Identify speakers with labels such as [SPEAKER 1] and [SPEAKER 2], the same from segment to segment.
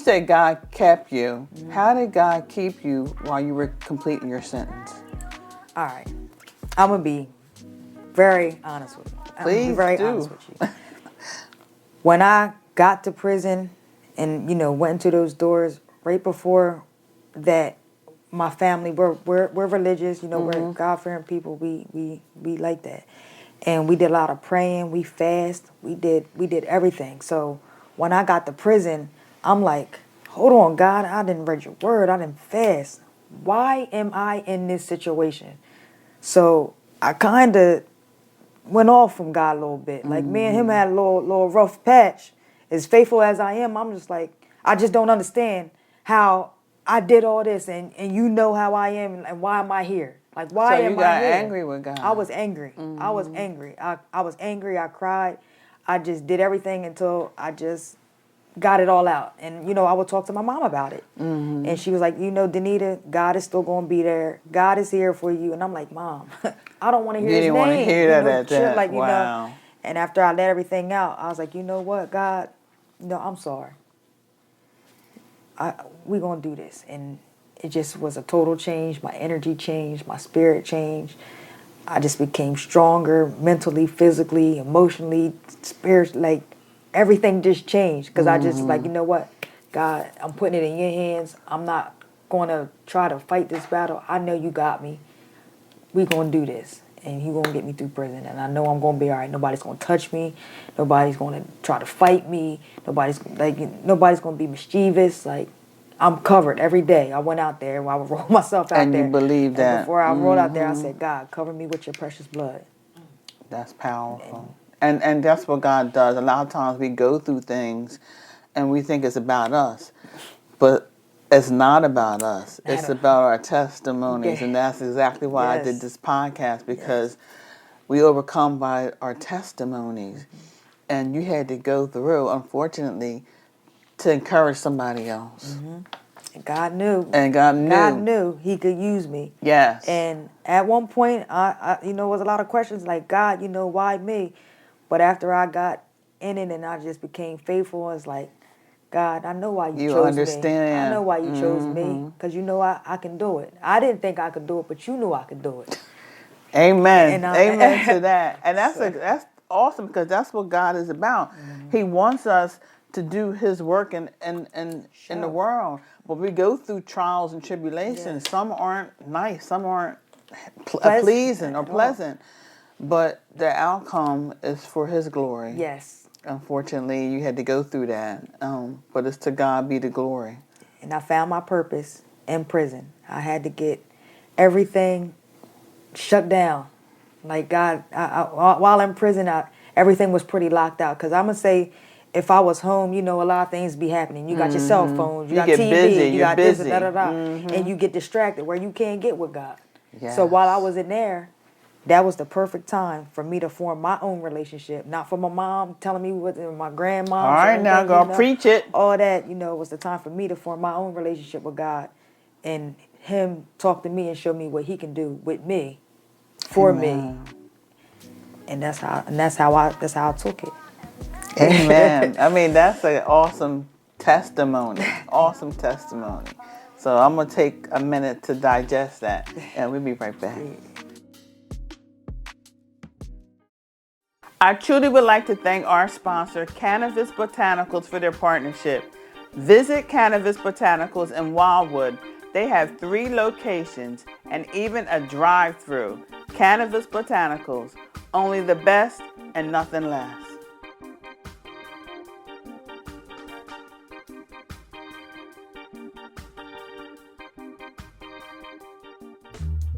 [SPEAKER 1] said God kept you. How did God keep you while you were completing your sentence?
[SPEAKER 2] All right. I'm going to be very honest with you.
[SPEAKER 1] Please do.
[SPEAKER 2] When I got to prison and, went into those doors right before that, my family, we're religious, we're God-fearing people. We like that. And we did a lot of praying. We fast. We did everything. So when I got to prison, I'm like, hold on, God, I didn't read your word. I didn't fast. Why am I in this situation? So I kind of went off from God a little bit. Like me and him had a little rough patch. As faithful as I am, I'm just like, I just don't understand how I did all this and you know how I am and why am I here? Like, why am I here?
[SPEAKER 1] So you got angry with God.
[SPEAKER 2] I was angry. I was angry. I was angry. I cried. I just did everything until I just got it all out. And, I would talk to my mom about it. And she was like, DNita, God is still going to be there. God is here for you. And I'm like, Mom, I don't want to hear his name.
[SPEAKER 1] You didn't want to hear that at that.
[SPEAKER 2] Like,
[SPEAKER 1] wow.
[SPEAKER 2] And after I let everything out, I was like, you know what, God, I'm sorry. We're going to do this. And it just was a total change. My energy changed. My spirit changed. I just became stronger mentally, physically, emotionally, spiritually. Like, everything just changed. Because I just like, you know what, God, I'm putting it in your hands. I'm not going to try to fight this battle. I know you got me. We're going to do this. And you're going to get me through prison. And I know I'm going to be all right. Nobody's going to touch me. Nobody's going to try to fight me. Nobody's going to be mischievous. Like, I'm covered every day. I went out there. I would roll myself out there.
[SPEAKER 1] And you believe that.
[SPEAKER 2] Before I rolled out there, I said, God, cover me with your precious blood.
[SPEAKER 1] That's powerful. And that's what God does. A lot of times we go through things and we think it's about us. But it's not about us. It's about our testimonies. And that's exactly why I did this podcast, because we overcome by our testimonies. And you had to go through, unfortunately, to encourage somebody else.
[SPEAKER 2] And God knew.
[SPEAKER 1] And God knew.
[SPEAKER 2] God knew he could use me.
[SPEAKER 1] Yes.
[SPEAKER 2] And at one point, I it was a lot of questions like, God, why me? But after I got in it and I just became faithful, it's like, God, I know why you chose
[SPEAKER 1] understand.
[SPEAKER 2] me. I know why you chose me, because I can do it. I didn't think I could do it, but you knew I could do it.
[SPEAKER 1] Amen. Amen to that. And that's awesome, because that's what God is about. He wants us to do his work in the world. But we go through trials and tribulations. Some aren't nice. Some aren't pleasing or pleasant. But the outcome is for his glory.
[SPEAKER 2] Yes.
[SPEAKER 1] Unfortunately, you had to go through that. But it's to God be the glory.
[SPEAKER 2] And I found my purpose in prison. I had to get everything shut down. Like, God, while in prison, everything was pretty locked out. Because I'm going to say, if I was home, a lot of things be happening. You got your cell phones, you got
[SPEAKER 1] get
[SPEAKER 2] TV,
[SPEAKER 1] busy,
[SPEAKER 2] you got
[SPEAKER 1] busy.
[SPEAKER 2] this, and you get distracted where you can't get with God.
[SPEAKER 1] Yes.
[SPEAKER 2] So while I was in there, that was the perfect time for me to form my own relationship. Not for my mom telling me what my grandma.
[SPEAKER 1] All right, now go preach it.
[SPEAKER 2] All that, was the time for me to form my own relationship with God, and him talk to me and show me what he can do with me, for me. And that's how I took it.
[SPEAKER 1] Amen. I mean, that's an awesome testimony. Awesome testimony. So I'm going to take a minute to digest that, and we'll be right back. I truly would like to thank our sponsor, Cannabis Botanicals, for their partnership. Visit Cannabis Botanicals in Wildwood. They have 3 locations and even a drive-through. Cannabis Botanicals, only the best and nothing less.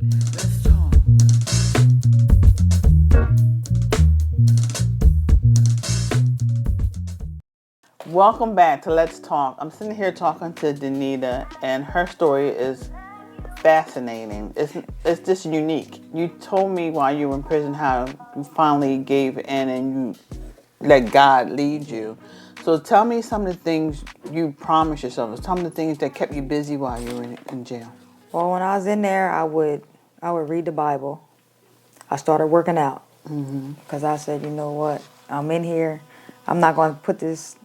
[SPEAKER 1] Let's talk. Welcome back to Let's Talk. I'm sitting here talking to DNita, and her story is fascinating. It's just unique. You told me while you were in prison how you finally gave in and you let God lead you. So tell me some of the things you promised yourself. Some of the things that kept you busy while you were in jail.
[SPEAKER 2] Well, when I was in there, I would read the Bible. I started working out because I said, you know what? I'm in here. I'm not going to put this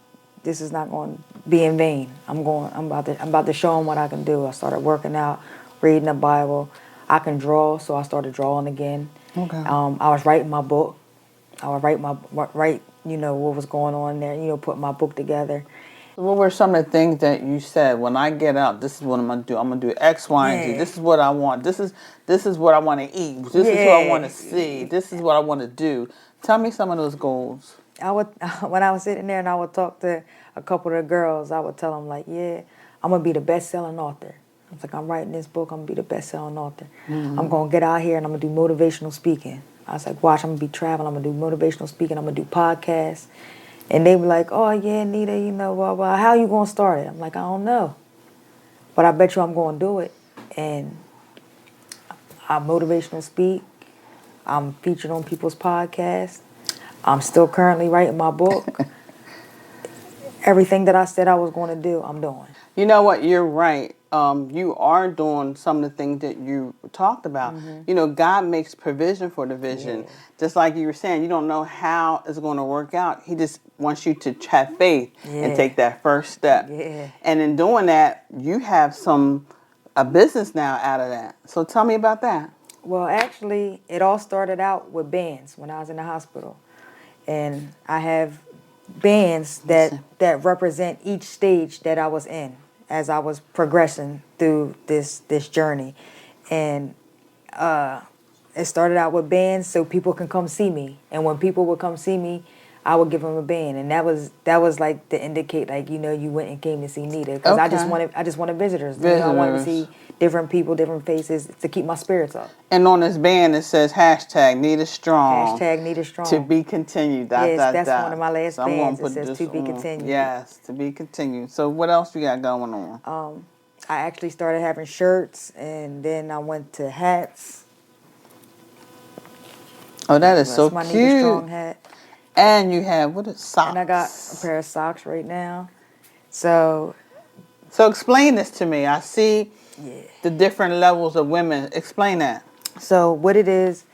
[SPEAKER 2] this is not going to be in vain. I'm about to show them what I can do. I started working out, reading the Bible. I can draw, so I started drawing again.
[SPEAKER 1] Okay.
[SPEAKER 2] I was writing my book. I would write, what was going on there, put my book together.
[SPEAKER 1] What were some of the things that you said, when I get out, this is what I'm going to do. I'm going to do X, Y, and Z.
[SPEAKER 2] Yeah.
[SPEAKER 1] This is what I want. This is what I want to eat. This is what I want to see. This is what I want to do. Tell me some of those goals.
[SPEAKER 2] When I was sitting there and I would talk to a couple of the girls, I would tell them, like, yeah, I'm going to be the best-selling author. I was like, I'm writing this book. I'm going to be the best-selling author. Mm-hmm. I'm going to get out here and I'm going to do motivational speaking. I was like, watch, I'm going to be traveling. I'm going to do motivational speaking. I'm going to do podcasts. And they were like, oh, yeah, Nita, blah, blah. How you going to start it? I'm like, I don't know. But I bet you I'm going to do it. And I motivational speak. I'm featured on people's podcasts. I'm still currently writing my book. Everything that I said I was going to do, I'm doing.
[SPEAKER 1] You know what? You're right. You are doing some of the things that you talked about. Mm-hmm. God makes provision for the vision. Yeah. Just like you were saying, you don't know how it's going to work out. He just wants you to have faith and take that first step.
[SPEAKER 2] Yeah.
[SPEAKER 1] And in doing that, you have a business now out of that. So tell me about that.
[SPEAKER 2] Well, actually, it all started out with bands when I was in the hospital. And I have bands that represent each stage that I was in as I was progressing through this journey. And it started out with bands so people can come see me. And when people would come see me, I would give them a band. And that was like to indicate, like, you went and came to see Nita. Because I just wanted visitors. I wanted to see different people, different faces, to keep my spirits up.
[SPEAKER 1] And on this band, it says hashtag Nita Strong.
[SPEAKER 2] Hashtag Nita Strong.
[SPEAKER 1] To be continued.
[SPEAKER 2] That's one of my last bands. It says to be continued.
[SPEAKER 1] Yes, to be continued. So what else you got going on?
[SPEAKER 2] I actually started having shirts, and then I went to hats.
[SPEAKER 1] Oh, that is so
[SPEAKER 2] my
[SPEAKER 1] cute.
[SPEAKER 2] Nita Strong hat.
[SPEAKER 1] And you have, socks?
[SPEAKER 2] And I got a pair of socks right now. So
[SPEAKER 1] explain this to me. I see the different levels of women. Explain that.
[SPEAKER 2] So what it is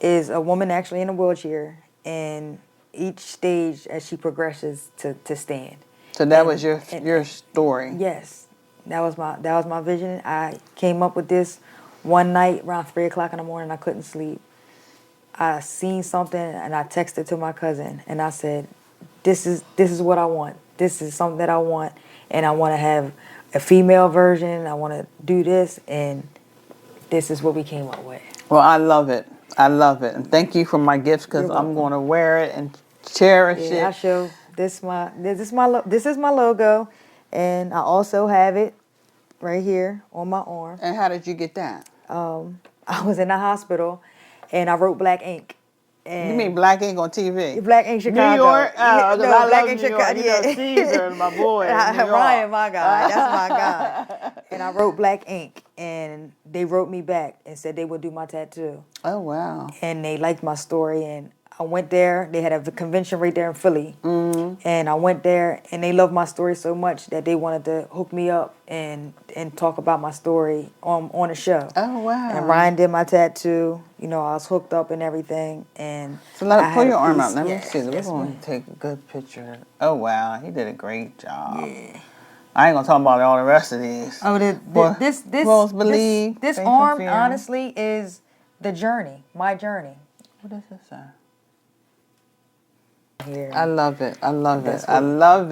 [SPEAKER 2] a woman actually in a wheelchair, and each stage as she progresses to stand.
[SPEAKER 1] So that was your story.
[SPEAKER 2] Yes, that was my vision. I came up with this one night around 3:00 in the morning. I couldn't sleep. I seen something and I texted to my cousin and I said, "This is what I want. This is something that I want, and I want to have a female version. I want to do this, and this is what we came up with."
[SPEAKER 1] Well, I love it. And thank you for my gifts, because I'm going to wear it and cherish it.
[SPEAKER 2] I show this is my logo, and I also have it right here on my arm.
[SPEAKER 1] And how did you get that?
[SPEAKER 2] I was in the hospital, and I wrote black ink. And
[SPEAKER 1] you mean black ink on TV?
[SPEAKER 2] Black ink Chicago.
[SPEAKER 1] New York? Oh,
[SPEAKER 2] no,
[SPEAKER 1] I
[SPEAKER 2] black
[SPEAKER 1] love
[SPEAKER 2] ink
[SPEAKER 1] New
[SPEAKER 2] Chicago.
[SPEAKER 1] York. Caesar, my boy.
[SPEAKER 2] Ryan, my guy. That's my guy. And I wrote black ink, and they wrote me back and said they would do my tattoo.
[SPEAKER 1] Oh, wow.
[SPEAKER 2] And they liked my story, and I went there. They had a convention right there in Philly. Mm-hmm. And I went there, and they loved my story so much that they wanted to hook me up and talk about my story on a show.
[SPEAKER 1] Oh, wow.
[SPEAKER 2] And Ryan did my tattoo. I was hooked up and everything. And
[SPEAKER 1] so pull your arm out. Let me see. We're going to take a good picture. Oh, wow. He did a great job. Yeah. I ain't going to talk about all the rest of these.
[SPEAKER 2] Oh, this arm, honestly, is the journey, my journey.
[SPEAKER 1] What does this say?
[SPEAKER 2] Here.
[SPEAKER 1] I love it. I love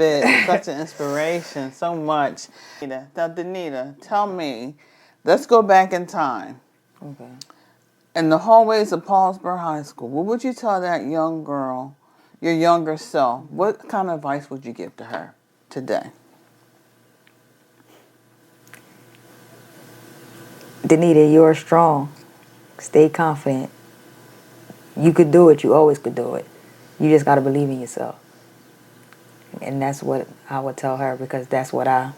[SPEAKER 1] it. It's such an inspiration. So much. Now, DNita, tell me, let's go back in time.
[SPEAKER 2] Okay.
[SPEAKER 1] In the hallways of Paulsboro High School, what would you tell that young girl, your younger self? What kind of advice would you give to her today?
[SPEAKER 2] DNita, you are strong. Stay confident. You could do it. You always could do it. You just got to believe in yourself. And that's what I would tell her, because that's what I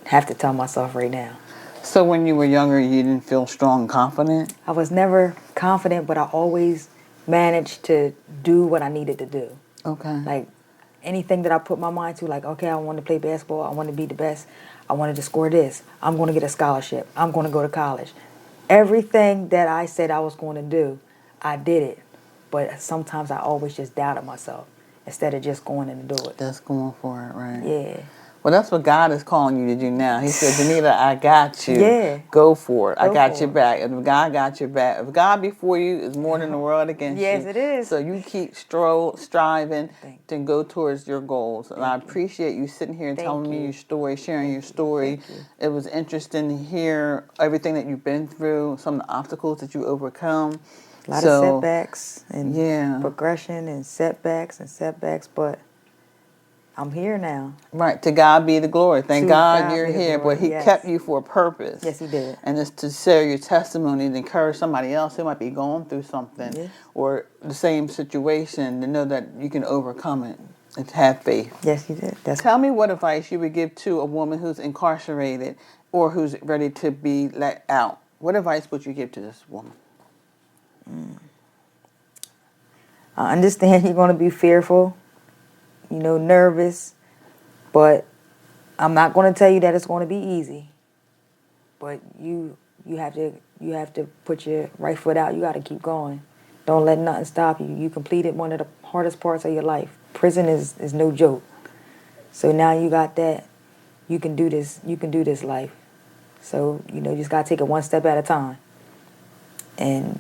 [SPEAKER 2] have to tell myself right now.
[SPEAKER 1] So when you were younger, you didn't feel strong and confident?
[SPEAKER 2] I was never confident, but I always managed to do what I needed to do.
[SPEAKER 1] Okay.
[SPEAKER 2] Like anything that I put my mind to, like, okay, I want to play basketball. I want to be the best. I wanted to score this. I'm going to get a scholarship. I'm going to go to college. Everything that I said I was going to do, I did it. But sometimes I always just doubted myself. instead of just going in the door.
[SPEAKER 1] Just going for it, right?
[SPEAKER 2] Yeah.
[SPEAKER 1] Well, that's what God is calling you to do now. He said, DNita, I got you.
[SPEAKER 2] Yeah.
[SPEAKER 1] Go for it. I
[SPEAKER 2] Go
[SPEAKER 1] got
[SPEAKER 2] for
[SPEAKER 1] your
[SPEAKER 2] it.
[SPEAKER 1] back. If God got your back, if God before you is more than the world against you.
[SPEAKER 2] Yes, it is.
[SPEAKER 1] So you keep striving to go towards your goals. And I
[SPEAKER 2] Thank you.
[SPEAKER 1] appreciate you sitting here and
[SPEAKER 2] Thank
[SPEAKER 1] telling me
[SPEAKER 2] you.
[SPEAKER 1] your story, sharing your
[SPEAKER 2] Thank you.
[SPEAKER 1] story.
[SPEAKER 2] Thank you.
[SPEAKER 1] It was interesting to hear everything that you've been through, some of the obstacles that you overcome.
[SPEAKER 2] A lot of setbacks and
[SPEAKER 1] yeah.
[SPEAKER 2] progression and setbacks, but I'm here now.
[SPEAKER 1] Right, to God be the glory. Thank
[SPEAKER 2] To
[SPEAKER 1] God
[SPEAKER 2] God
[SPEAKER 1] you're
[SPEAKER 2] be the
[SPEAKER 1] here,
[SPEAKER 2] glory,
[SPEAKER 1] but He
[SPEAKER 2] yes.
[SPEAKER 1] kept you for a purpose.
[SPEAKER 2] Yes, He did.
[SPEAKER 1] And it's to share your testimony to encourage somebody else who might be going through something
[SPEAKER 2] Yes.
[SPEAKER 1] or the same situation to know that you can overcome it and to have faith.
[SPEAKER 2] Yes, He did.
[SPEAKER 1] Tell me what advice you would give to a woman who's incarcerated or who's ready to be let out. What advice would you give to this woman?
[SPEAKER 2] I understand you're going to be fearful, nervous, but I'm not going to tell you that it's going to be easy. But you have to put your right foot out. You got to keep going. Don't let nothing stop you. You completed one of the hardest parts of your life. Prison is no joke. So now you got that. You can do this. You can do this life. So you just got to take it one step at a time, and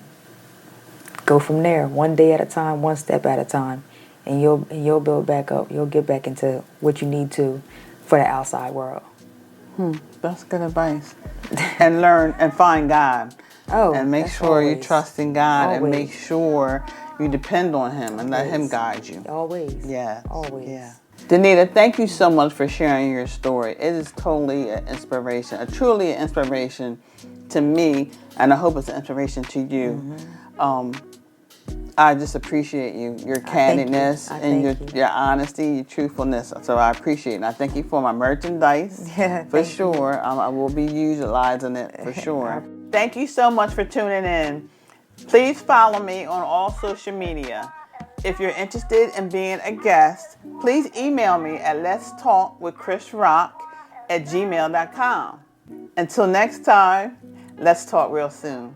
[SPEAKER 2] go from there. One day at a time, one step at a time, and you'll build back up. You'll get back into what you need to for the outside world.
[SPEAKER 1] That's good advice. And learn and find God.
[SPEAKER 2] Oh,
[SPEAKER 1] and make
[SPEAKER 2] that's
[SPEAKER 1] sure you
[SPEAKER 2] always.
[SPEAKER 1] trust in God and
[SPEAKER 2] Always.
[SPEAKER 1] make sure you depend on Him and let Him
[SPEAKER 2] Always.
[SPEAKER 1] guide you.
[SPEAKER 2] Always.
[SPEAKER 1] Yes.
[SPEAKER 2] Always.
[SPEAKER 1] Yeah. DNita, thank you so much for sharing your story. It is totally an inspiration, truly an inspiration to me, and I hope it's an inspiration to you. I just appreciate you, your candidness, and your honesty, your truthfulness. So I appreciate it. And I thank you for my merchandise.
[SPEAKER 2] Yeah,
[SPEAKER 1] for sure. I will be utilizing it for sure. Thank you so much for tuning in. Please follow me on all social media. If you're interested in being a guest, please email me at letstalkwithkrisroc@gmail.com. Until next time, let's talk real soon.